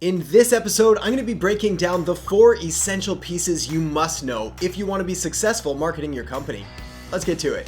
In this episode, I'm going to be breaking down the 4 essential pieces you must know if you want to be successful marketing your company. Let's get to it.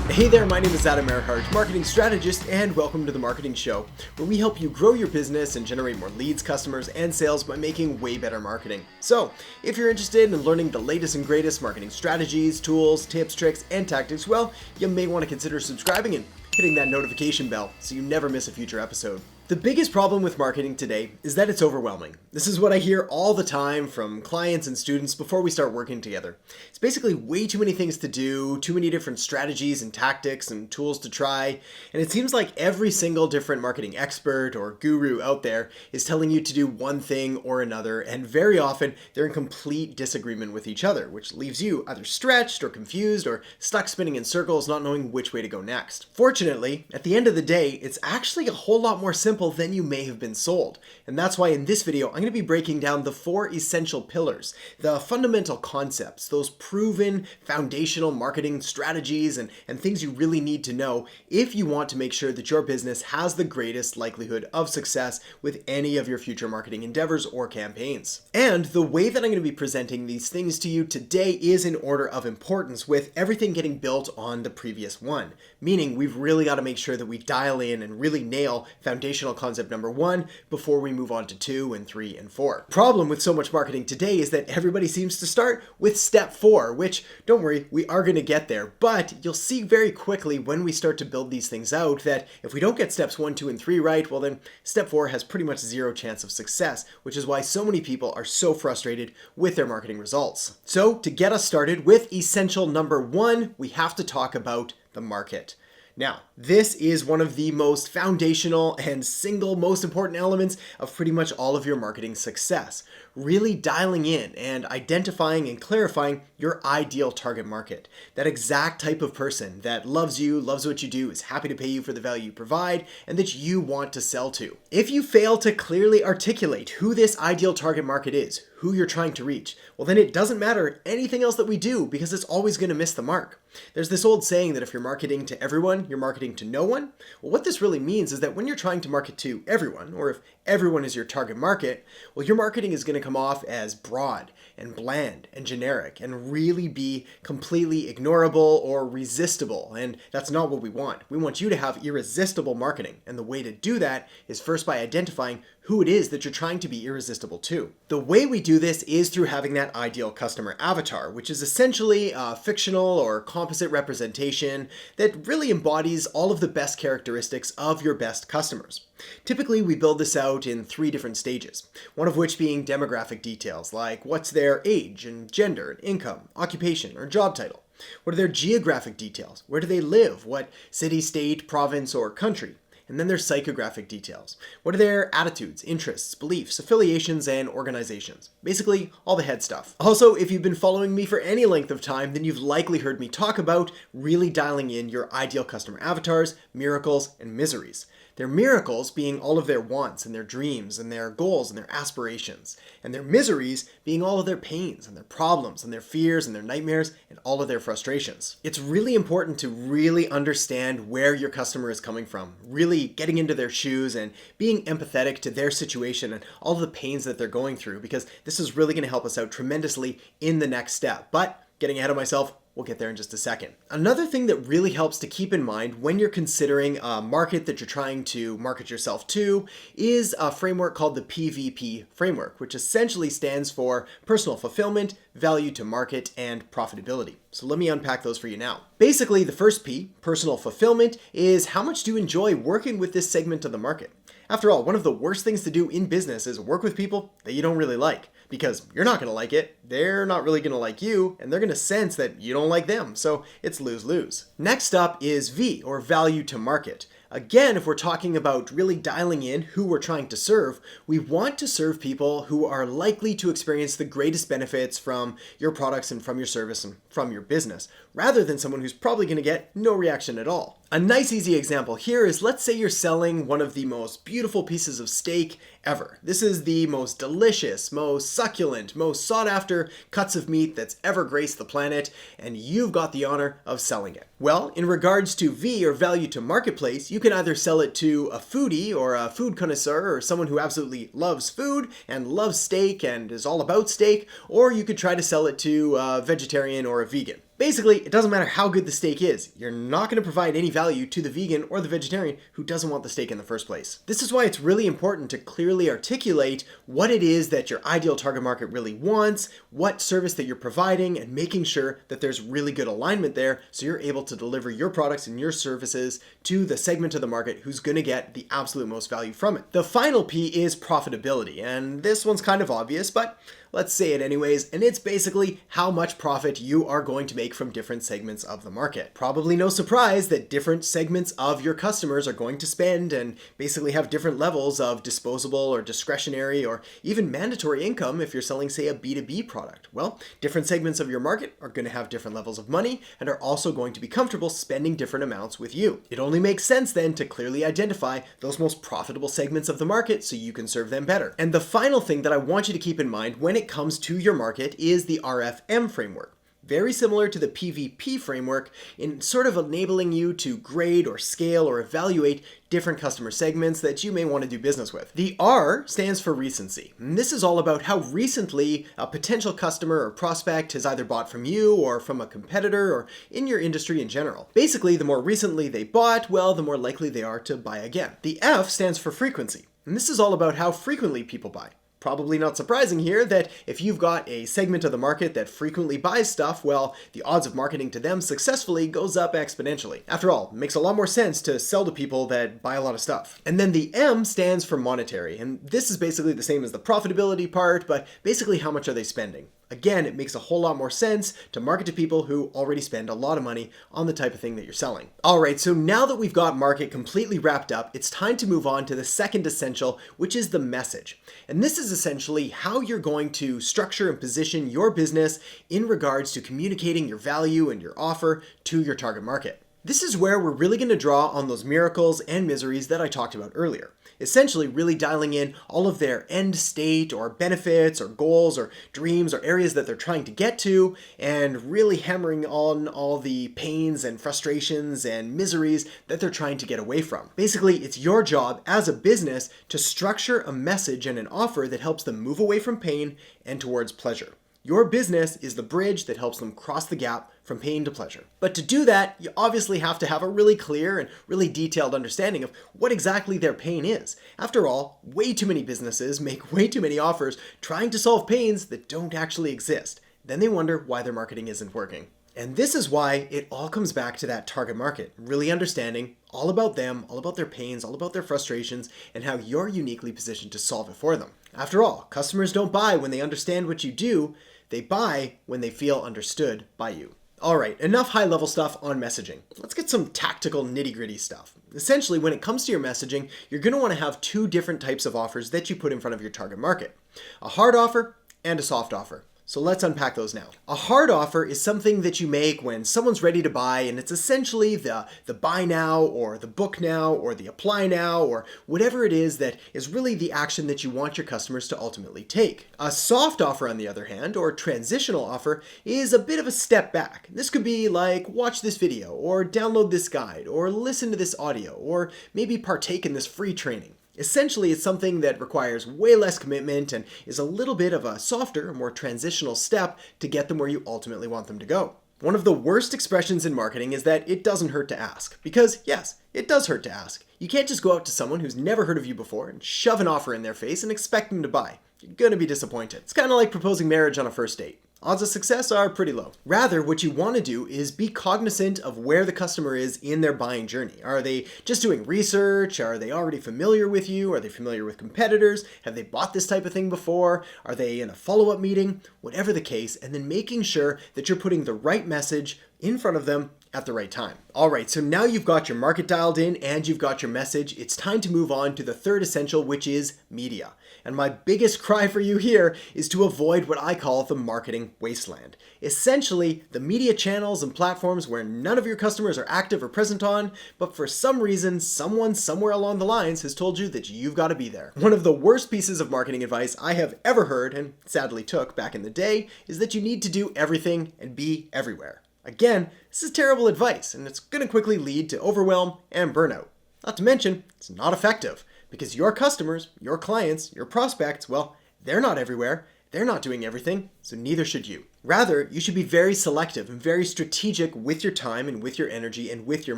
Hey there, my name is Erhart, marketing strategist, and welcome to The Marketing Show, where we help you grow your business and generate more leads, customers, and sales by making way better marketing. So, if you're interested in learning the latest and greatest marketing strategies, tools, tips, tricks, and tactics, well, you may want to consider subscribing and hitting that notification bell so you never miss a future episode. The biggest problem with marketing today is that it's overwhelming. This is what I hear all the time from clients and students before we start working together. It's basically way too many things to do, too many different strategies and tactics and tools to try, and it seems like every single different marketing expert or guru out there is telling you to do one thing or another, and very often they're in complete disagreement with each other, which leaves you either stretched or confused or stuck spinning in circles, not knowing which way to go next. Fortunately, at the end of the day, it's actually a whole lot more simple than you may have been sold. And that's why in this video, I'm going to be breaking down the 4 essential pillars, the fundamental concepts, those proven foundational marketing strategies and things you really need to know if you want to make sure that your business has the greatest likelihood of success with any of your future marketing endeavors or campaigns. And the way that I'm going to be presenting these things to you today is in order of importance, with everything getting built on the previous one, meaning we've really got to make sure that we dial in and really nail foundational concept number 1 before we move on to 2 and 3 and 4. Problem with so much marketing today is that everybody seems to start with step 4, which, don't worry, we are going to get there, but you'll see very quickly when we start to build these things out that if we don't get steps 1, 2, and 3 right, well then step 4 has pretty much zero chance of success, which is why so many people are so frustrated with their marketing results. So to get us started with essential number 1, we have to talk about the market. Now, this is one of the most foundational and single most important elements of pretty much all of your marketing success. Really dialing in and identifying and clarifying your ideal target market. That exact type of person that loves you, loves what you do, is happy to pay you for the value you provide, and that you want to sell to. If you fail to clearly articulate who this ideal target market is, who you're trying to reach, well then it doesn't matter anything else that we do, because it's always going to miss the mark. There's this old saying that if you're marketing to everyone, you're marketing to no one. Well, what this really means is that when you're trying to market to everyone, or if everyone is your target market, well, your marketing is going to come off as broad and bland and generic and really be completely ignorable or resistible. And that's not what we want. We want you to have irresistible marketing. And the way to do that is first by identifying who it is that you're trying to be irresistible to. The way we do this is through having that ideal customer avatar, which is essentially a fictional or composite representation that really embodies all of the best characteristics of your best customers. Typically, we build this out in 3 different stages, one of which being demographic details, like what's their age and gender and income, occupation, or job title. What are their geographic details? Where do they live? What city, state, province, or country? And then there's psychographic details. What are their attitudes, interests, beliefs, affiliations, and organizations? Basically, all the head stuff. Also, if you've been following me for any length of time, then you've likely heard me talk about really dialing in your ideal customer avatars, miracles, and miseries. Their miracles being all of their wants and their dreams and their goals and their aspirations. And their miseries being all of their pains and their problems and their fears and their nightmares and all of their frustrations. It's really important to really understand where your customer is coming from, really getting into their shoes and being empathetic to their situation and all of the pains that they're going through, because this is really going to help us out tremendously in the next step. But getting ahead of myself, we'll get there in just a second. Another thing that really helps to keep in mind when you're considering a market that you're trying to market yourself to is a framework called the PVP framework, which essentially stands for personal fulfillment, value to market, and profitability. So let me unpack those for you now. Basically, the first P, personal fulfillment, is how much do you enjoy working with this segment of the market? After all, one of the worst things to do in business is work with people that you don't really like, because you're not going to like it, they're not really going to like you, and they're going to sense that you don't like them, so it's lose-lose. Next up is V, or value to market. Again, if we're talking about really dialing in who we're trying to serve, we want to serve people who are likely to experience the greatest benefits from your products and from your service and from your business, rather than someone who's probably going to get no reaction at all. A nice easy example here is, let's say you're selling one of the most beautiful pieces of steak ever. This is the most delicious, most succulent, most sought after cuts of meat that's ever graced the planet, and you've got the honor of selling it. Well, in regards to V, or value to marketplace, you can either sell it to a foodie or a food connoisseur or someone who absolutely loves food and loves steak and is all about steak, or you could try to sell it to a vegetarian or a vegan. Basically, it doesn't matter how good the steak is, you're not going to provide any value to the vegan or the vegetarian who doesn't want the steak in the first place. This is why it's really important to clearly articulate what it is that your ideal target market really wants, what service that you're providing, and making sure that there's really good alignment there so you're able to deliver your products and your services to the segment of the market who's going to get the absolute most value from it. The final P is profitability, and this one's kind of obvious, but let's say it anyways, and it's basically how much profit you are going to make from different segments of the market. Probably no surprise that different segments of your customers are going to spend and basically have different levels of disposable or discretionary or even mandatory income if you're selling, say, a B2B product. Well, different segments of your market are going to have different levels of money and are also going to be comfortable spending different amounts with you. It only makes sense then to clearly identify those most profitable segments of the market so you can serve them better. And the final thing that I want you to keep in mind when it comes to your market is the RFM framework. Very similar to the PVP framework in sort of enabling you to grade or scale or evaluate different customer segments that you may want to do business with. The R stands for recency. And this is all about how recently a potential customer or prospect has either bought from you or from a competitor or in your industry in general. Basically, the more recently they bought, well, the more likely they are to buy again. The F stands for frequency. And this is all about how frequently people buy. Probably not surprising here that if you've got a segment of the market that frequently buys stuff, well, the odds of marketing to them successfully goes up exponentially. After all, it makes a lot more sense to sell to people that buy a lot of stuff. And then the M stands for monetary, and this is basically the same as the profitability part, but basically how much are they spending? Again, it makes a whole lot more sense to market to people who already spend a lot of money on the type of thing that you're selling. All right, so now that we've got market completely wrapped up, it's time to move on to the second essential, which is the message. And this is essentially how you're going to structure and position your business in regards to communicating your value and your offer to your target market. This is where we're really going to draw on those miracles and miseries that I talked about earlier. Essentially really dialing in all of their end state or benefits or goals or dreams or areas that they're trying to get to, and really hammering on all the pains and frustrations and miseries that they're trying to get away from. Basically, it's your job as a business to structure a message and an offer that helps them move away from pain and towards pleasure. Your business is the bridge that helps them cross the gap from pain to pleasure. But to do that, you obviously have to have a really clear and really detailed understanding of what exactly their pain is. After all, way too many businesses make way too many offers trying to solve pains that don't actually exist. Then they wonder why their marketing isn't working. And this is why it all comes back to that target market, really understanding all about them, all about their pains, all about their frustrations, and how you're uniquely positioned to solve it for them. After all, customers don't buy when they understand what you do, they buy when they feel understood by you. All right, enough high-level stuff on messaging. Let's get some tactical nitty-gritty stuff. Essentially, when it comes to your messaging, you're going to want to have two different types of offers that you put in front of your target market. A hard offer and a soft offer. So let's unpack those now. A hard offer is something that you make when someone's ready to buy, and it's essentially the buy now or the book now or the apply now or whatever it is that is really the action that you want your customers to ultimately take. A soft offer, on the other hand, or transitional offer, is a bit of a step back. This could be like, watch this video or download this guide or listen to this audio or maybe partake in this free training. Essentially, it's something that requires way less commitment and is a little bit of a softer, more transitional step to get them where you ultimately want them to go. One of the worst expressions in marketing is that it doesn't hurt to ask. Because yes, it does hurt to ask. You can't just go out to someone who's never heard of you before and shove an offer in their face and expect them to buy. You're gonna be disappointed. It's kind of like proposing marriage on a first date. Odds of success are pretty low. Rather, what you want to do is be cognizant of where the customer is in their buying journey. Are they just doing research? Are they already familiar with you? Are they familiar with competitors? Have they bought this type of thing before? Are they in a follow-up meeting? Whatever the case, and then making sure that you're putting the right message in front of them at the right time. All right, so now you've got your market dialed in and you've got your message. It's time to move on to the third essential, which is media. And my biggest cry for you here is to avoid what I call the marketing wasteland. Essentially, the media channels and platforms where none of your customers are active or present on, but for some reason, someone somewhere along the lines has told you that you've got to be there. One of the worst pieces of marketing advice I have ever heard, and sadly took back in the day, is that you need to do everything and be everywhere. Again, this is terrible advice, and it's going to quickly lead to overwhelm and burnout. Not to mention, it's not effective, because your customers, your clients, your prospects, well, they're not everywhere, they're not doing everything, so neither should you. Rather, you should be very selective and very strategic with your time and with your energy and with your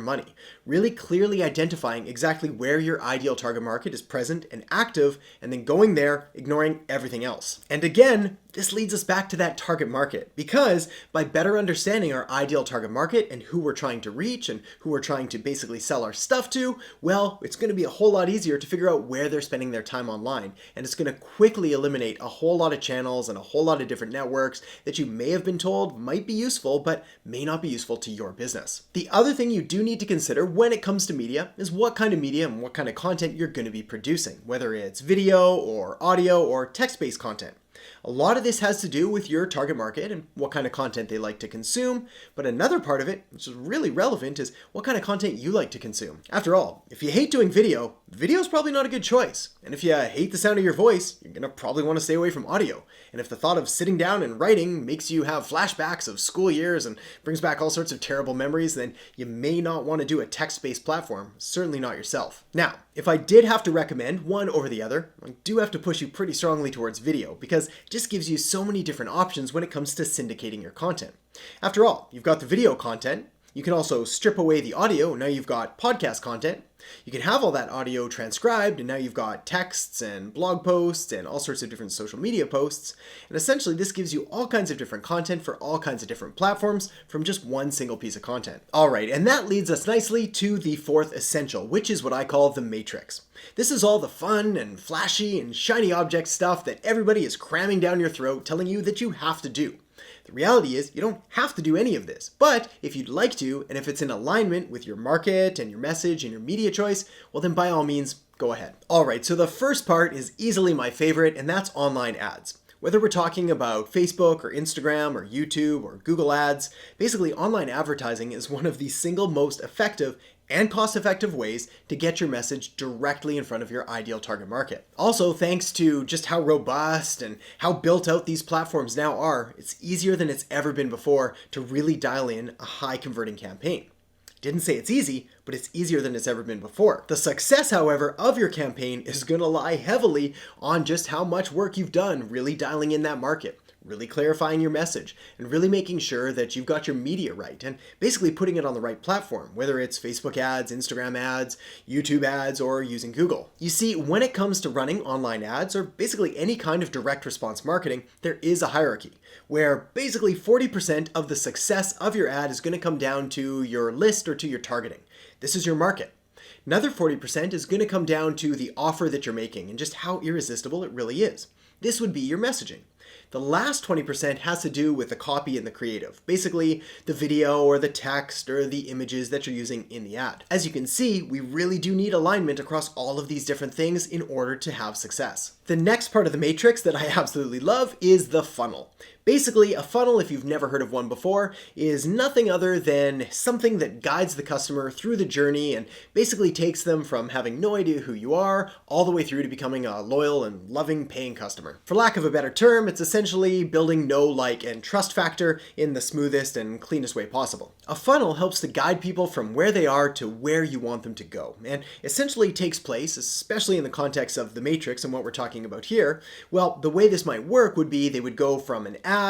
money, really clearly identifying exactly where your ideal target market is present and active, and then going there, ignoring everything else. And again, this leads us back to that target market, because by better understanding our ideal target market and who we're trying to reach and who we're trying to basically sell our stuff to, well, it's going to be a whole lot easier to figure out where they're spending their time online, and it's going to quickly eliminate a whole lot of channels and a whole lot of different networks that you may have been told might be useful, but may not be useful to your business. The other thing you do need to consider when it comes to media is what kind of media and what kind of content you're going to be producing, whether it's video or audio or text-based content. A lot of this has to do with your target market and what kind of content they like to consume, but another part of it, which is really relevant, is what kind of content you like to consume. After all, if you hate doing video is probably not a good choice. And if you hate the sound of your voice, you're going to probably want to stay away from audio. And if the thought of sitting down and writing makes you have flashbacks of school years and brings back all sorts of terrible memories, then you may not want to do a text-based platform, certainly not yourself. Now, if I did have to recommend one over the other, I do have to push you pretty strongly towards video, because it just gives you so many different options when it comes to syndicating your content. After all, you've got the video content. You can also strip away the audio. Now you've got podcast content. You can have all that audio transcribed, and now you've got texts and blog posts and all sorts of different social media posts. And essentially, this gives you all kinds of different content for all kinds of different platforms from just one single piece of content. All right, and that leads us nicely to the fourth essential, which is what I call the matrix. This is all the fun and flashy and shiny object stuff that everybody is cramming down your throat, telling you that you have to do. The reality is you don't have to do any of this, but if you'd like to, and if it's in alignment with your market and your message and your media choice, well then by all means, go ahead. All right, so the first part is easily my favorite, and that's online ads. Whether we're talking about Facebook or Instagram or YouTube or Google Ads, basically online advertising is one of the single most effective and cost-effective ways to get your message directly in front of your ideal target market. Also, thanks to just how robust and how built out these platforms now are, it's easier than it's ever been before to really dial in a high-converting campaign. Didn't say it's easy, but it's easier than it's ever been before. The success, however, of your campaign is going to lie heavily on just how much work you've done really dialing in that market, really clarifying your message, and really making sure that you've got your media right, and basically putting it on the right platform, whether it's Facebook ads, Instagram ads, YouTube ads, or using Google. You see, when it comes to running online ads, or basically any kind of direct response marketing, there is a hierarchy, where basically 40% of the success of your ad is going to come down to your list or to your targeting. This is your market. Another 40% is going to come down to the offer that you're making and just how irresistible it really is. This would be your messaging. The last 20% has to do with the copy and the creative, basically the video or the text or the images that you're using in the ad. As you can see, we really do need alignment across all of these different things in order to have success. The next part of the matrix that I absolutely love is the funnel. Basically, a funnel, if you've never heard of one before, is nothing other than something that guides the customer through the journey and basically takes them from having no idea who you are all the way through to becoming a loyal and loving paying customer. For lack of a better term, it's essentially building know, like, and trust factor in the smoothest and cleanest way possible. A funnel helps to guide people from where they are to where you want them to go, and essentially takes place, especially in the context of the matrix and what we're talking about here. Well, the way this might work would be they would go from an ad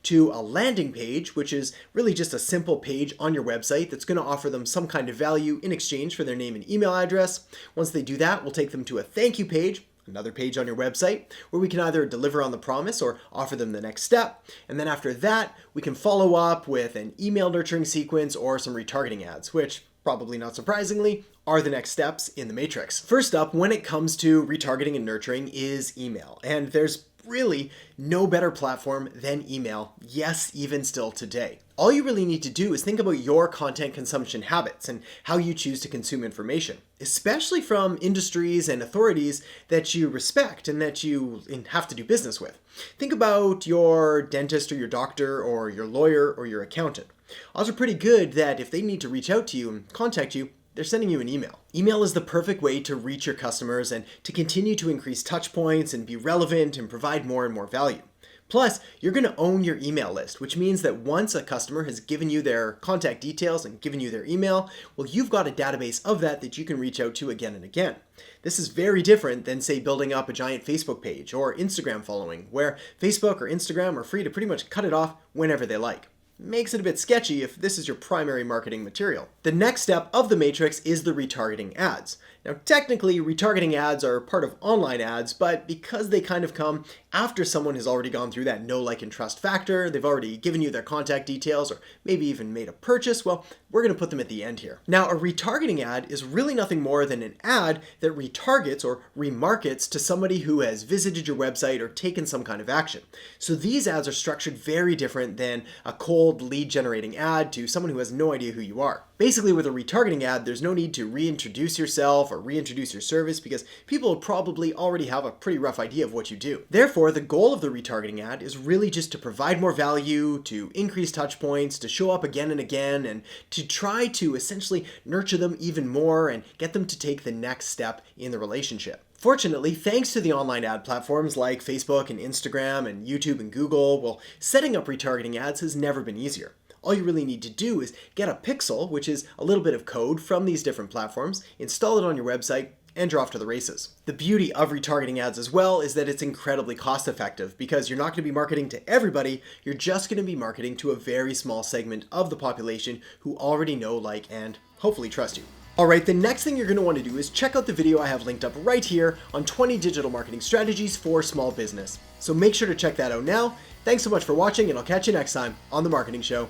to a landing page, which is really just a simple page on your website that's going to offer them some kind of value in exchange for their name and email address. Once they do that, we'll take them to a thank you page, another page on your website, where we can either deliver on the promise or offer them the next step. And then after that, we can follow up with an email nurturing sequence or some retargeting ads, which, probably not surprisingly, are the next steps in the matrix. First up, when it comes to retargeting and nurturing, is email. And there's really no better platform than email, yes, even still today. All you really need to do is think about your content consumption habits and how you choose to consume information, especially from industries and authorities that you respect and that you have to do business with. Think about your dentist or your doctor or your lawyer or your accountant. Odds are pretty good that if they need to reach out to you and contact you, they're sending you an email. Email is the perfect way to reach your customers and to continue to increase touch points and be relevant and provide more and more value. Plus, you're going to own your email list, which means that once a customer has given you their contact details and given you their email, well, you've got a database of that you can reach out to again and again. This is very different than, say, building up a giant Facebook page or Instagram following, where Facebook or Instagram are free to pretty much cut it off whenever they like. Makes it a bit sketchy if this is your primary marketing material. The next step of the matrix is the retargeting ads. Now, technically, retargeting ads are part of online ads, but because they kind of come after someone has already gone through that know, like, and trust factor, they've already given you their contact details or maybe even made a purchase, well, we're going to put them at the end here. Now, a retargeting ad is really nothing more than an ad that retargets or remarkets to somebody who has visited your website or taken some kind of action. So these ads are structured very different than a cold lead generating ad to someone who has no idea who you are. Basically, with a retargeting ad, there's no need to reintroduce yourself or reintroduce your service because people probably already have a pretty rough idea of what you do. Therefore, the goal of the retargeting ad is really just to provide more value, to increase touch points, to show up again and again, and to try to essentially nurture them even more and get them to take the next step in the relationship. Fortunately, thanks to the online ad platforms like Facebook and Instagram and YouTube and Google, well, setting up retargeting ads has never been easier. All you really need to do is get a pixel, which is a little bit of code from these different platforms, install it on your website, and you're off to the races. The beauty of retargeting ads as well is that it's incredibly cost effective because you're not going to be marketing to everybody, you're just going to be marketing to a very small segment of the population who already know, like, and hopefully trust you. Alright, the next thing you're going to want to do is check out the video I have linked up right here on 20 digital marketing strategies for small business. So make sure to check that out now. Thanks so much for watching, and I'll catch you next time on The Marketing Show.